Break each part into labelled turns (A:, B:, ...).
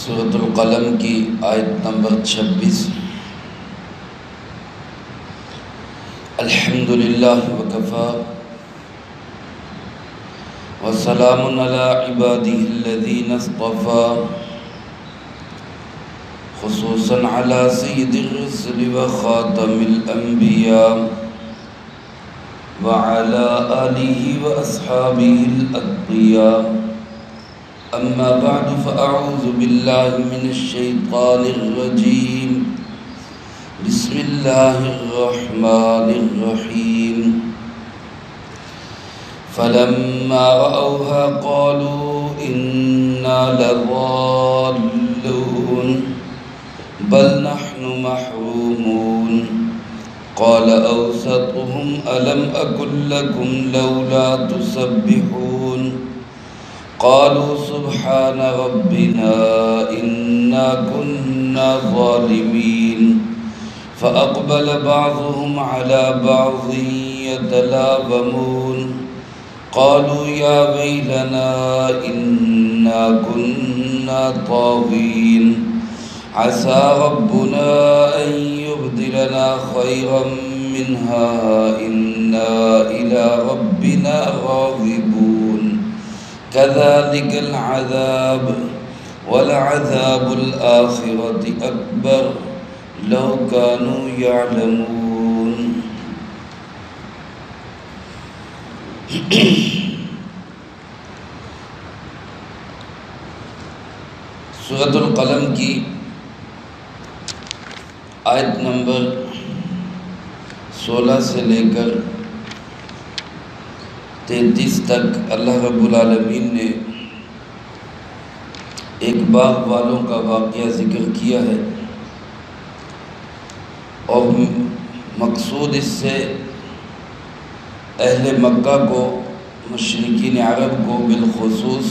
A: سورۃ القلم کی آیت نمبر 26۔ الحمدللہ وکفیٰ وسلام علی عبادہ الذین اصطفیٰ خصوصاً علی سید الرسل وخاتم الانبیاء وعلی آلہ واصحابہ الاتقیاء۔ اما بعد فاعوذ باللہ من الشیطان الرجیم۔ بسم اللہ الرحمن الرحیم۔ فلما رأوها قالوا إنا لضالون بل نحن محرومون۔ قال أوسطهم ألم أقل لكم لولا تسبحون۔ قالوا سبحان ربنا إنا كنا ظالمين۔ فأقبل بعضهم على بعض يتلاومون۔ قالوا يا ويلنا إنا كنا طاغين۔ عسى ربنا أن يبدلنا خيرا منها إنا إلى ربنا راغبون۔ كذلك العذاب ولعذاب الآخرة أكبر لو كانوا يعلمون۔ سورۃ القلم کی آیت نمبر 16 سے لے کر 33 تک اللہ رب العالمین نے ایک باغ والوں کا واقعہ ذکر کیا ہے، اور مقصود اس سے اہل مکہ کو، مشرکین عرب کو بالخصوص،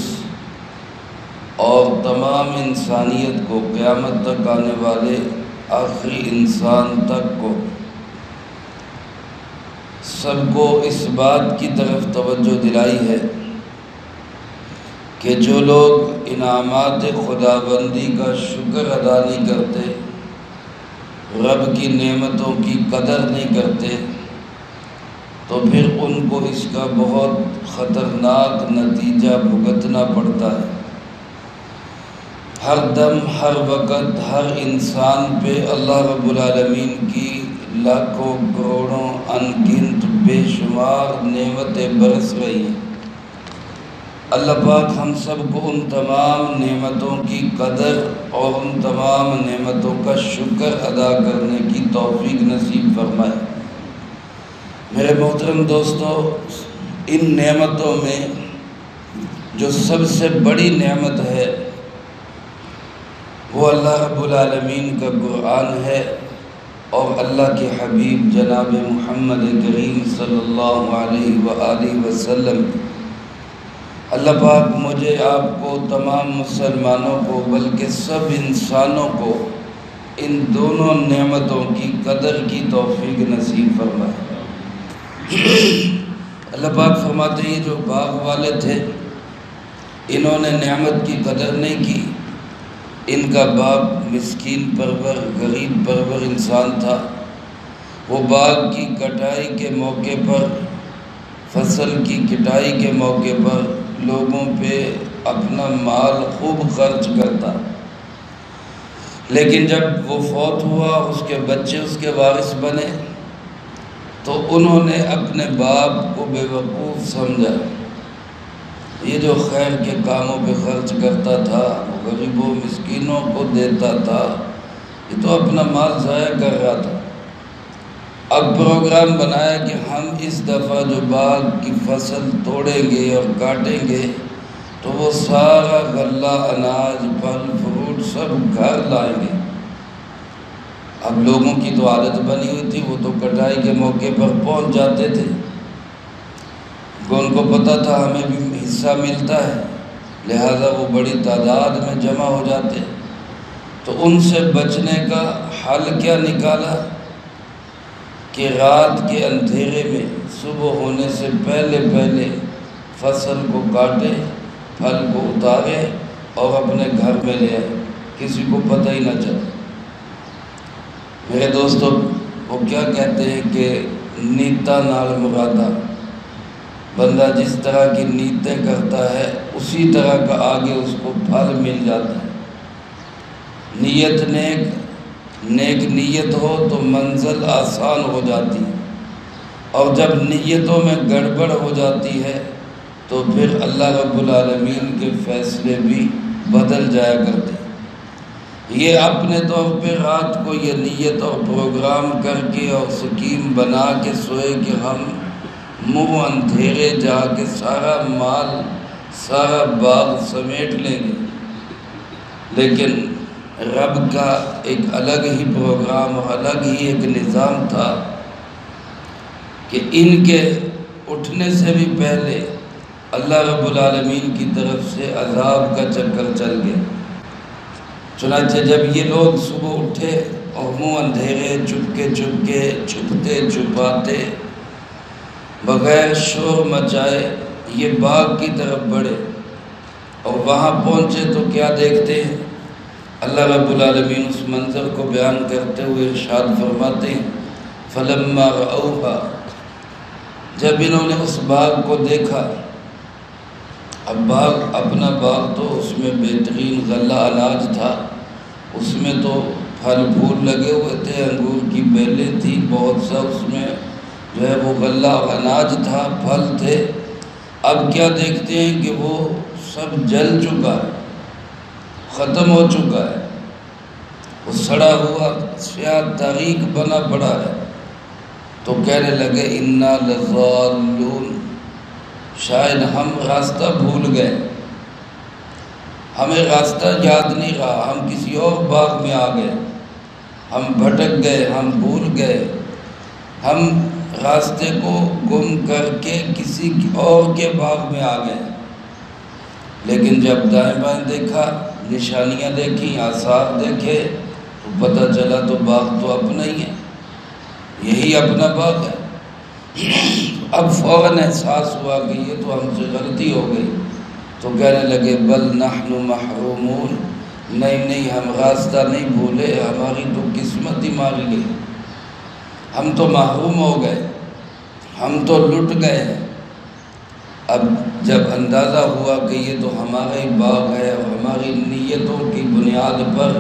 A: اور تمام انسانیت کو، قیامت تک آنے والے آخری انسان تک کو، سب کو اس بات کی طرف توجہ دلائی ہے کہ جو لوگ انعامات خداوندی کا شکر ادا نہیں کرتے، رب کی نعمتوں کی قدر نہیں کرتے، تو پھر ان کو اس کا بہت خطرناک نتیجہ بھگتنا پڑتا ہے۔ ہر دم، ہر وقت، ہر انسان پہ اللہ رب العالمین کی لاکھوں کروڑوں انگنت بے شمار نعمتیں برس رہی ہیں۔ اللہ پاک ہم سب کو ان تمام نعمتوں کی قدر اور ان تمام نعمتوں کا شکر ادا کرنے کی توفیق نصیب فرمائے۔ میرے محترم دوستو، ان نعمتوں میں جو سب سے بڑی نعمت ہے وہ اللہ رب العالمین کا قرآن ہے، اور اللہ کے حبیب جناب محمد کریم صلی اللہ علیہ وآلہ وسلم۔ اللہ پاک مجھے، آپ کو، تمام مسلمانوں کو، بلکہ سب انسانوں کو ان دونوں نعمتوں کی قدر کی توفیق نصیب فرمائے۔ اللہ پاک فرماتے ہیں جو باغ والے تھے انہوں نے نعمت کی قدر نہیں کی۔ ان کا باپ مسکین پرور، غریب پرور انسان تھا۔ وہ باغ کی کٹائی کے موقع پر، فصل کی کٹائی کے موقع پر لوگوں پہ اپنا مال خوب خرچ کرتا، لیکن جب وہ فوت ہوا، اس کے بچے اس کے وارث بنے، تو انہوں نے اپنے باپ کو بے وقوف سمجھا۔ یہ جو خیر کے کاموں پہ خرچ کرتا تھا، وہ غریبوں مسکینوں کو دیتا تھا، یہ تو اپنا مال ضائع کر رہا تھا۔ اب پروگرام بنایا کہ ہم اس دفعہ جو باغ کی فصل توڑیں گے اور کاٹیں گے تو وہ سارا غلہ، اناج، پھل فروٹ سب گھر لائیں گے۔ اب لوگوں کی تو عادت بنی ہوئی تھی، وہ تو کٹائی کے موقع پر پہنچ جاتے تھے، ان کو پتہ تھا ہمیں بھی حصہ ملتا ہے، لہذا وہ بڑی تعداد میں جمع ہو جاتے۔ تو ان سے بچنے کا حل کیا نکالا کہ رات کے اندھیرے میں صبح ہونے سے پہلے پہلے فصل کو کاٹے، پھل کو اتارے اور اپنے گھر میں لے آئے۔ کسی کو پتہ ہی نہ چلے۔ میرے دوستو، وہ کیا کہتے ہیں کہ نیتا نال مرادہ، بندہ جس طرح کی نیتیں کرتا ہے اسی طرح کا آگے اس کو پھل مل جاتا ہے۔ نیت نیک نیت ہو تو منزل آسان ہو جاتی ہے، اور جب نیتوں میں گڑبڑ ہو جاتی ہے تو پھر اللہ رب العالمین کے فیصلے بھی بدل جایا کرتے ہیں۔ یہ اپنے طور پہ رات کو یہ نیت اور پروگرام کر کے اور سکیم بنا کے سوئے کہ ہم منہ اندھیرے جا کے سارا مال سارا باغ سمیٹ لیں گے، لیکن رب کا ایک الگ ہی پروگرام اور الگ ہی ایک نظام تھا کہ ان کے اٹھنے سے بھی پہلے اللہ رب العالمین کی طرف سے عذاب کا چکر چل گیا۔ چنانچہ جب یہ لوگ صبح اٹھے اور منہ اندھیرے چپکے چھپتے چھپاتے بغیر شور مچائے یہ باغ کی طرف بڑھے، اور وہاں پہنچے تو کیا دیکھتے ہیں؟ اللہ رب العالمین اس منظر کو بیان کرتے ہوئے ارشاد فرماتے ہیں فَلَمَّا رَأَوْهَا، جب انہوں نے اس باغ کو دیکھا۔ اب باغ اپنا باغ تو اس میں بہترین غلہ اناج تھا، اس میں تو پھل پھول لگے ہوئے تھے، انگور کی بیلیں تھی، بہت سا اس میں جو ہے وہ غلہ اناج تھا، پھل تھے۔ اب کیا دیکھتے ہیں کہ وہ سب جل چکا ہے، ختم ہو چکا ہے، وہ سڑا ہوا سیاہ تاریک بنا پڑا ہے۔ تو کہنے لگے اِنَّا لَضَالُّونَ، شاید ہم راستہ بھول گئے، ہمیں راستہ یاد نہیں رہا، ہم کسی اور باغ میں آ گئے، ہم بھٹک گئے، ہم بھول گئے، ہم راستے کو گم کر کے کسی اور کے باغ میں آ گئے۔ لیکن جب دائیں بائیں دیکھا، نشانیاں دیکھیں، آثار دیکھے تو پتہ چلا تو باغ تو اپنا ہی ہے، یہی اپنا باغ ہے۔ اب فوراً احساس ہوا کہ یہ تو ہم سے غلطی ہو گئی، تو کہنے لگے بل نحن محرومون، نہیں ہم راستہ نہیں بھولے، ہماری تو قسمت ہی ماری گئی، ہم تو محروم ہو گئے، ہم تو لٹ گئے ہیں۔ اب جب اندازہ ہوا کہ یہ تو ہمارا ہی باغ ہے اور ہماری نیتوں کی بنیاد پر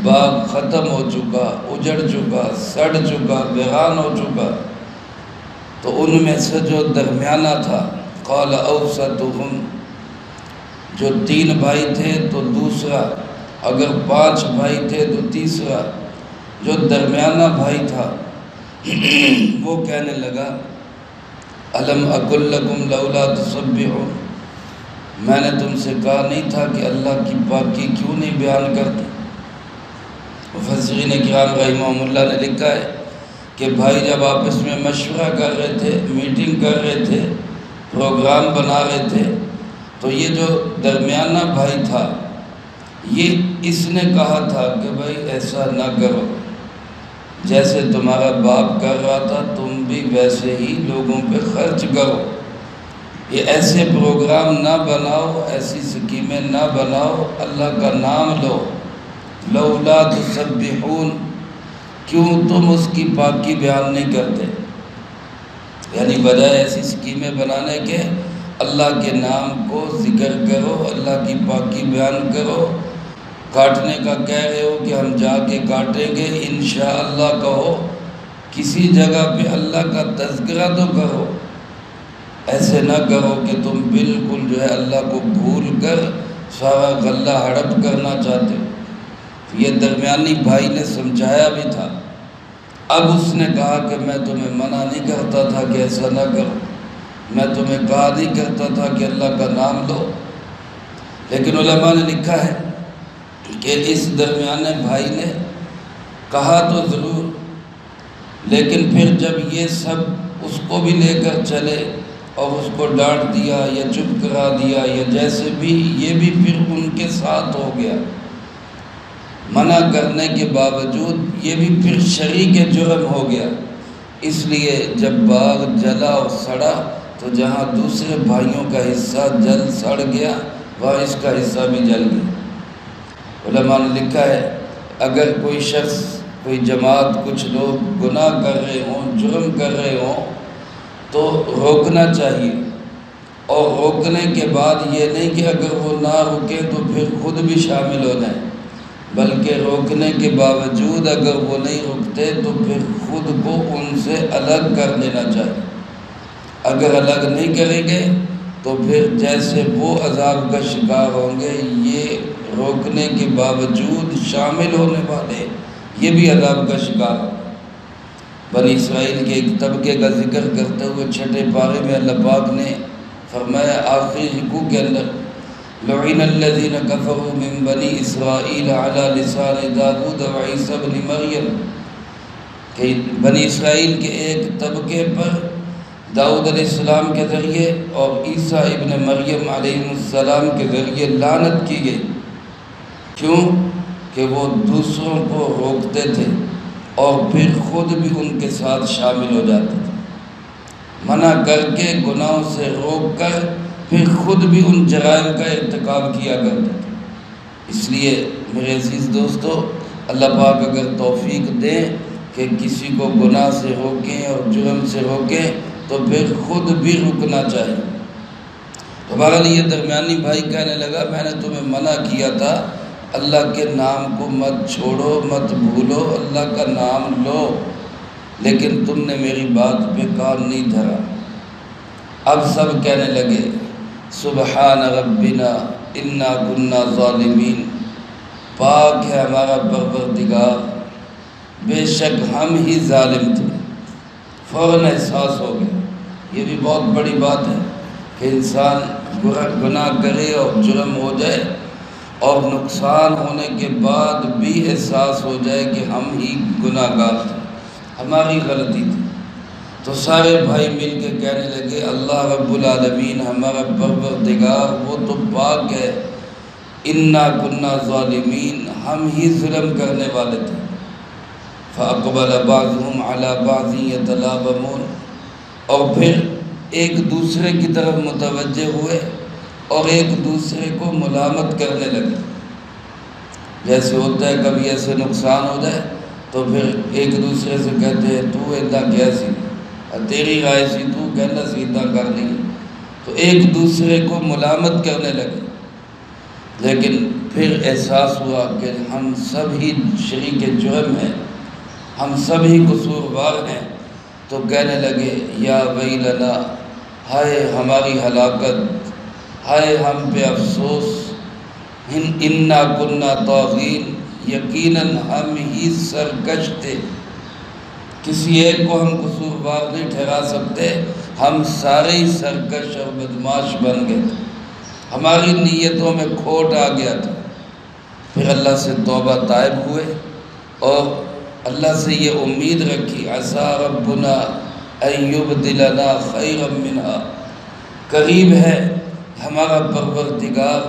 A: باغ ختم ہو چکا، اجڑ چکا، سڑ چکا، ویران ہو چکا، تو ان میں سے جو درمیانہ تھا قال اوسطہم، جو 3 بھائی تھے تو دوسرا، اگر 5 بھائی تھے تو تیسرا، جو درمیانہ بھائی تھا وہ کہنے لگا الم اقل لکم لولا تسبحون، میں نے تم سے کہا نہیں تھا کہ اللہ کی پاکی کیوں نہیں بیان کرتے؟ مفسرین کرام رحمہم اللہ نے لکھا ہے کہ بھائی جب آپس میں مشورہ کر رہے تھے، میٹنگ کر رہے تھے، پروگرام بنا رہے تھے، تو یہ جو درمیانہ بھائی تھا اس نے کہا تھا کہ بھائی ایسا نہ کرو، جیسے تمہارا باپ کر رہا تھا تم بھی ویسے ہی لوگوں پہ خرچ کرو، یہ ایسے پروگرام نہ بناؤ، ایسی سکیمیں نہ بناؤ، اللہ کا نام لو، لولا تسبحون، کیوں تم اس کی پاکی بیان نہیں کرتے؟ یعنی بجائے ایسی سکیمیں بنانے کے اللہ کے نام کو ذکر کرو، اللہ کی پاکی بیان کرو، کاٹنے کا کہہ رہے ہو کہ ہم جا کے کاٹیں گے انشاءاللہ کہو، کسی جگہ پہ اللہ کا تذکرہ تو کرو، ایسے نہ کرو کہ تم بالکل جو ہے اللہ کو بھول کر سارا غلہ ہڑپ کرنا چاہتے ہو۔ یہ درمیانی بھائی نے سمجھایا بھی تھا، اب اس نے کہا کہ میں تمہیں منع نہیں کرتا تھا کہ ایسا نہ کرو، میں تمہیں کہا نہیں کرتا تھا کہ اللہ کا نام لو، لیکن علماء نے لکھا ہے کہ اس درمیانے بھائی نے کہا تو ضرور، لیکن پھر جب یہ سب اس کو بھی لے کر چلے اور اس کو ڈانٹ دیا یا چپ کرا دیا یا جیسے بھی، یہ بھی پھر ان کے ساتھ ہو گیا، منع کرنے کے باوجود یہ بھی پھر شریک جرم ہو گیا۔ اس لیے جب باغ جلا اور سڑا تو جہاں دوسرے بھائیوں کا حصہ جل سڑ گیا وہاں اس کا حصہ بھی جل گیا۔ علماء نے لکھا ہے اگر کوئی شخص، کوئی جماعت، کچھ لوگ گناہ کر رہے ہوں، جرم کر رہے ہوں تو روکنا چاہیے، اور روکنے کے بعد یہ نہیں کہ اگر وہ نہ رکیں تو پھر خود بھی شامل ہو جائیں، بلکہ روکنے کے باوجود اگر وہ نہیں رکتے تو پھر خود کو ان سے الگ کر لینا چاہیے۔ اگر الگ نہیں کریں گے تو پھر جیسے وہ عذاب کا شکار ہوں گے، یہ روکنے کے باوجود شامل ہونے والے یہ بھی عذاب کا شکار ہوں گے۔ بنی اسرائیل کے ایک طبقے کا ذکر کرتے ہوئے 6 پارے میں اللہ پاک نے فرمایا آخری رکوع کے اندر لعن الذین کفروا من بنی اسرائیل علی لسان داود و عیسی بن مریم، کہ بنی اسرائیل کے ایک طبقے پر داؤد علیہ السلام کے ذریعے اور عیسیٰ ابن مریم علیہ السلام کے ذریعے لعنت کی گئی۔ کیوں؟ کہ وہ دوسروں کو روکتے تھے اور پھر خود بھی ان کے ساتھ شامل ہو جاتے تھے، منع کر کے گناہوں سے روک کر پھر خود بھی ان جرائم کا ارتکاب کیا کرتے تھے۔ اس لیے میرے عزیز دوستو، اللہ پاک اگر توفیق دیں کہ کسی کو گناہ سے روکیں اور جرم سے روکیں تو پھر خود بھی رکنا چاہیے۔ تو بہرحال یہ درمیانی بھائی کہنے لگا میں نے تمہیں منع کیا تھا اللہ کے نام کو مت چھوڑو، مت بھولو، اللہ کا نام لو، لیکن تم نے میری بات پہ کان نہیں دھرا۔ اب سب کہنے لگے سبحان ربنا انا کنا ظالمین، پاک ہے ہمارا پروردگار، بے شک ہم ہی ظالم تھے۔ فوراً احساس ہو گیا۔ یہ بھی بہت بڑی بات ہے کہ انسان گناہ کرے اور جرم ہو جائے اور نقصان ہونے کے بعد بھی احساس ہو جائے کہ ہم ہی گناہ گار تھے، ہماری غلطی تھی۔ تو سارے بھائی مل کے کہنے لگے اللہ رب العالمین ہمارا پروردگار وہ تو پاک ہے، انا کنا ظالمین، ہم ہی ظلم کرنے والے تھے۔ فاقبل بعضهم على بعض يتلاومون، اور پھر ایک دوسرے کی طرف متوجہ ہوئے اور ایک دوسرے کو ملامت کرنے لگے۔ جیسے ہوتا ہے کبھی ایسے نقصان ہو جائے تو پھر ایک دوسرے سے کہتے ہیں تو ایدہ کیسی، تیری رائے سی تو کہنا سیدھا کر لی، تو ایک دوسرے کو ملامت کرنے لگے۔ لیکن پھر احساس ہوا کہ ہم سب ہی شریک جرم ہیں، ہم سب ہی قصوروار ہیں، تو کہنے لگے یا ویلنا، ہائے ہماری ہلاکت، ہائے ہم پہ افسوس، انا کنا طاغین، یقیناً ہم ہی سرکش تھے۔ کسی ایک کو ہم قصوروار نہیں ٹھہرا سکتے، ہم سارے ہی سرکش اور بدمعاش بن گئے تھے، ہماری نیتوں میں کھوٹ آ گیا تھا۔ پھر اللہ سے توبہ طائب ہوئے اور اللہ سے یہ امید رکھی عسیٰ ربنا ان یبدلنا خیرا منہا، قریب ہے ہمارا پروردگار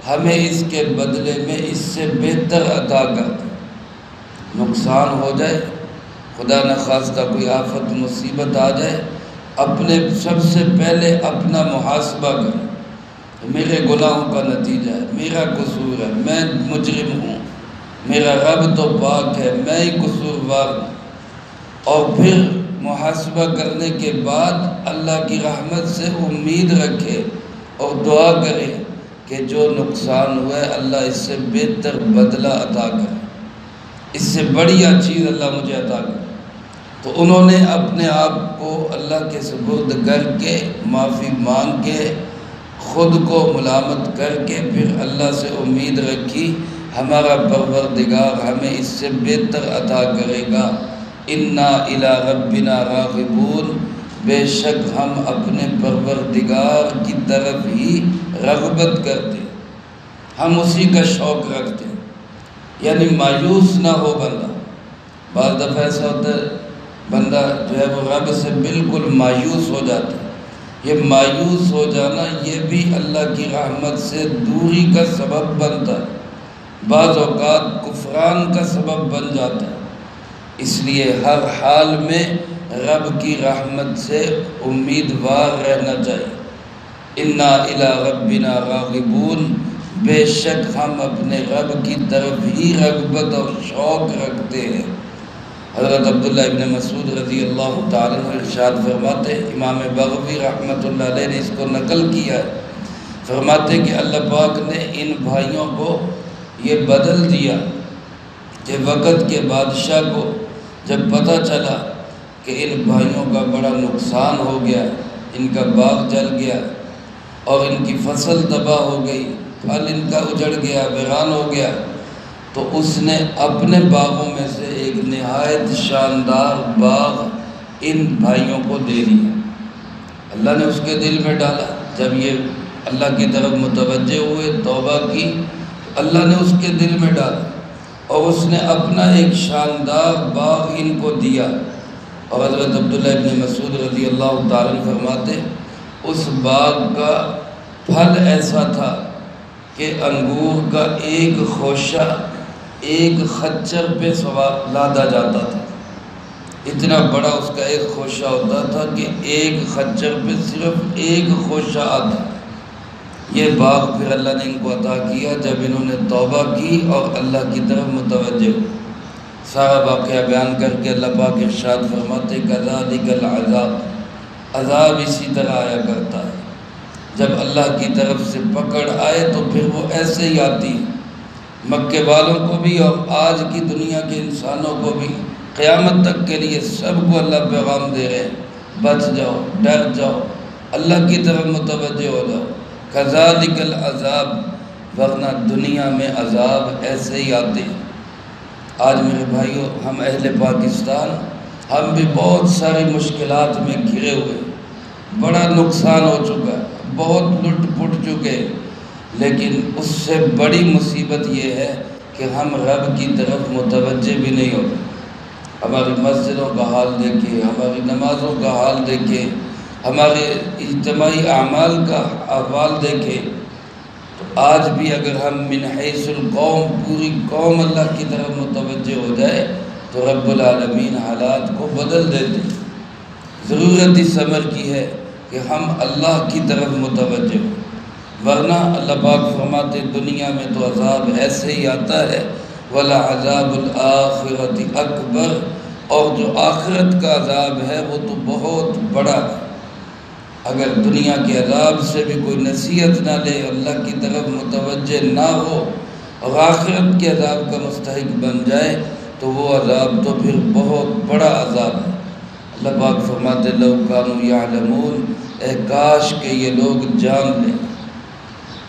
A: ہمیں اس کے بدلے میں اس سے بہتر عطا کر دے۔ نقصان ہو جائے، خدا نخواستہ کوئی آفت مصیبت آ جائے، اپنے سب سے پہلے اپنا محاسبہ کریں، میرے گناہوں کا نتیجہ ہے، میرا قصور ہے، میں مجرم ہوں، میرا رب تو پاک ہے، میں ہی قصوروار ہوں۔ اور پھر محاسبہ کرنے کے بعد اللہ کی رحمت سے امید رکھے اور دعا کرے کہ جو نقصان ہوا ہے اللہ اس سے بہتر بدلہ عطا کرے، اس سے بڑھیا چیز اللہ مجھے عطا کرے۔ تو انہوں نے اپنے آپ کو اللہ کے سپرد کر کے معافی مانگ کے خود کو ملامت کر کے پھر اللہ سے امید رکھی ہمارا پروردگار ہمیں اس سے بہتر عطا کرے گا۔ انا الی ربنا راغبون، بے شک ہم اپنے پروردگار کی طرف ہی رغبت کرتے، ہم اسی کا شوق رکھتے، یعنی مایوس نہ ہو بندہ۔ بعض دفعہ ایسا ہوتا ہے بندہ جو ہے وہ رب سے بالکل مایوس ہو جاتا ہے، یہ مایوس ہو جانا یہ بھی اللہ کی رحمت سے دوری کا سبب بنتا ہے، بعض اوقات کفران کا سبب بن جاتا ہے۔ اس لیے ہر حال میں رب کی رحمت سے امیدوار رہنا چاہیے۔ انا الی ربنا راغبون، بے شک ہم اپنے رب کی طرف ہی رغبت اور شوق رکھتے ہیں۔ حضرت عبداللہ ابن مسعود رضی اللہ تعالیٰ عنہ ارشاد فرماتے، امام بغوی رحمۃ اللہ علیہ نے اس کو نقل کیا ہے، فرماتے کہ اللہ پاک نے ان بھائیوں کو یہ بدل دیا کہ وقت کے بادشاہ کو جب پتہ چلا کہ ان بھائیوں کا بڑا نقصان ہو گیا، ان کا باغ جل گیا اور ان کی فصل تباہ ہو گئی، پھل ان کا اجڑ گیا، ویران ہو گیا، تو اس نے اپنے باغوں میں سے ایک نہایت شاندار باغ ان بھائیوں کو دے دیا۔ اللہ نے اس کے دل میں ڈالا، جب یہ اللہ کی طرف متوجہ ہوئے، توبہ کی، اللہ نے اس کے دل میں ڈالا اور اس نے اپنا ایک شاندار باغ ان کو دیا۔ اور حضرت عبداللہ ابن مسعود رضی اللہ تعالیٰ عنہ فرماتے، اس باغ کا پھل ایسا تھا کہ انگور کا ایک خوشہ ایک خچر پہ لادا جاتا تھا، اتنا بڑا اس کا ایک خوشہ ہوتا تھا کہ ایک خچر پہ صرف ایک خوشہ آتا۔ یہ باغ پھر اللہ نے ان کو عطا کیا جب انہوں نے توبہ کی اور اللہ کی طرف متوجہ ہوئے۔ سارا واقعہ بیان کر کے اللہ پاک ارشاد فرماتے، کذالک العذاب، عذاب اسی طرح آیا کرتا ہے، جب اللہ کی طرف سے پکڑ آئے تو پھر وہ ایسے ہی آتی ہے۔ مکے والوں کو بھی اور آج کی دنیا کے انسانوں کو بھی، قیامت تک کے لیے سب کو اللہ پیغام دے رہے ہیں، بچ جاؤ، ڈر جاؤ، اللہ کی طرف متوجہ ہو جاؤ۔ کذالک العذاب، ورنہ دنیا میں عذاب ایسے ہی آتے ہیں۔ آج میرے بھائیوں، ہم اہل پاکستان، ہم بھی بہت ساری مشکلات میں گھرے ہوئے، بڑا نقصان ہو چکا ہے، بہت لٹ پٹ چکے، لیکن اس سے بڑی مصیبت یہ ہے کہ ہم رب کی طرف متوجہ بھی نہیں ہوتے۔ ہماری مسجدوں کا حال دیکھیں، ہماری نمازوں کا حال دیکھیں، ہمارے اجتماعی اعمال کا احوال دیکھیں، تو آج بھی اگر ہم من حیث القوم، پوری قوم اللہ کی طرف متوجہ ہو جائے تو رب العالمین حالات کو بدل دیتے۔ ضرورت اس امر کی ہے کہ ہم اللہ کی طرف متوجہ ہوں، ورنہ اللہ پاک فرماتے دنیا میں تو عذاب ایسے ہی آتا ہے، وَلَعَذَابُ الْآخِرَةِ أَكْبَرُ، اور جو آخرت کا عذاب ہے وہ تو بہت بڑا ہے۔ اگر دنیا کے عذاب سے بھی کوئی نصیحت نہ لے، اللہ کی طرف متوجہ نہ ہو اور آخرت کے عذاب کا مستحق بن جائے تو وہ عذاب تو پھر بہت بڑا عذاب ہے۔ اللہ پاک فرماتے لو کانوا یعلمون، اے کاش کہ یہ لوگ جان لیں،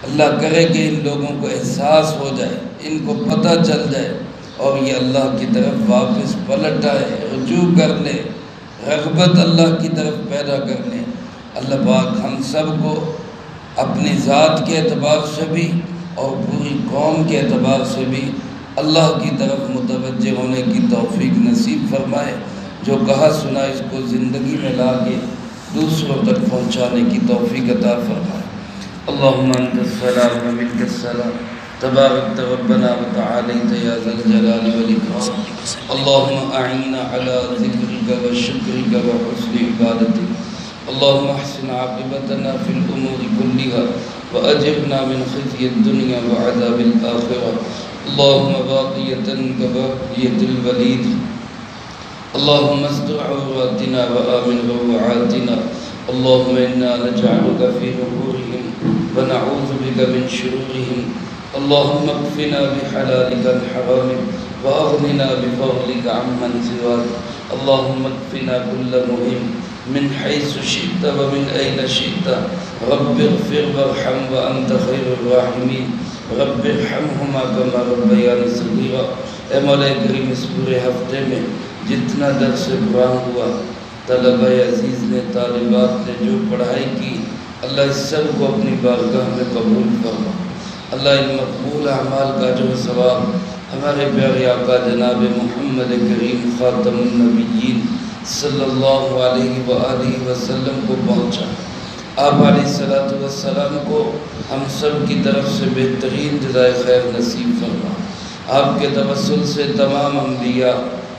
A: اللہ کرے کہ ان لوگوں کو احساس ہو جائے، ان کو پتہ چل جائے اور یہ اللہ کی طرف واپس پلٹ آئے، رجوع کر لے، رغبت اللہ کی طرف پیدا کر لیں۔ اللہ پاک ہم سب کو اپنی ذات کے اعتبار سے بھی اور پوری قوم کے اعتبار سے بھی اللہ کی طرف متوجہ ہونے کی توفیق نصیب فرمائے۔ جو کہا سنا اس کو زندگی میں لا کے دوسروں تک پہنچانے کی توفیق عطا فرمائے۔ اللہم انت السلام و منک السلام، تبارکت ربنا و تعالیت یا ذا الجلال والاکرام۔ اللہم اعنا علی ذکرک و شکرک و حسن عبادتک۔ اللہم احسن عاقبتنا فی الامور کلها واجرنا من خزي الدنيا وعذاب الآخرة۔ اللہم باقیتا کباقیت الولید، اللہم استر عوراتنا وآمن روعاتنا۔ اللہم انا نجعلك في نحورهم ونعوذ بك من شرورهم۔ اللہم اکفنا بحلالك عن حرامك واغننا بفضلك عمن سواك۔ اللہم اکفنا كل مهم من حيث شئت ومن أين شئت۔ رب اغفر وارحم وأنت خير الراحمين۔ رب ارحمهما كما ربياني صغيرا۔ اے مولا کریم، اس پورے ہفتے میں جتنا درس قرآن ہوا، طلبہ عزیز نے، طالبات نے جو پڑھائی کی، اللہ اس سب کو اپنی بارگاہ میں قبول فرما۔ اللہ ان مقبول اعمال کا جو ثواب ہمارے پیارے آقا جناب محمد کریم خاتم النبیین صلی اللہ علیہ وآلہ وسلم کو پہنچا۔ آپ علیہ السلام کو ہم سب کی طرف سے بہترین جزائے خیر نصیب فرما۔ آپ کے توسل سے تمام انبیاء،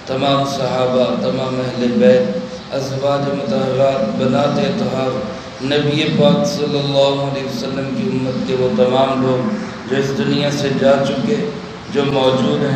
A: تمام صحابہ، تمام اہل بیت، ازواج مطہرات، بنات اطہار، نبی پاک صلی اللہ علیہ وسلم کی امت کے وہ تمام لوگ جو اس دنیا سے جا چکے، جو موجود ہیں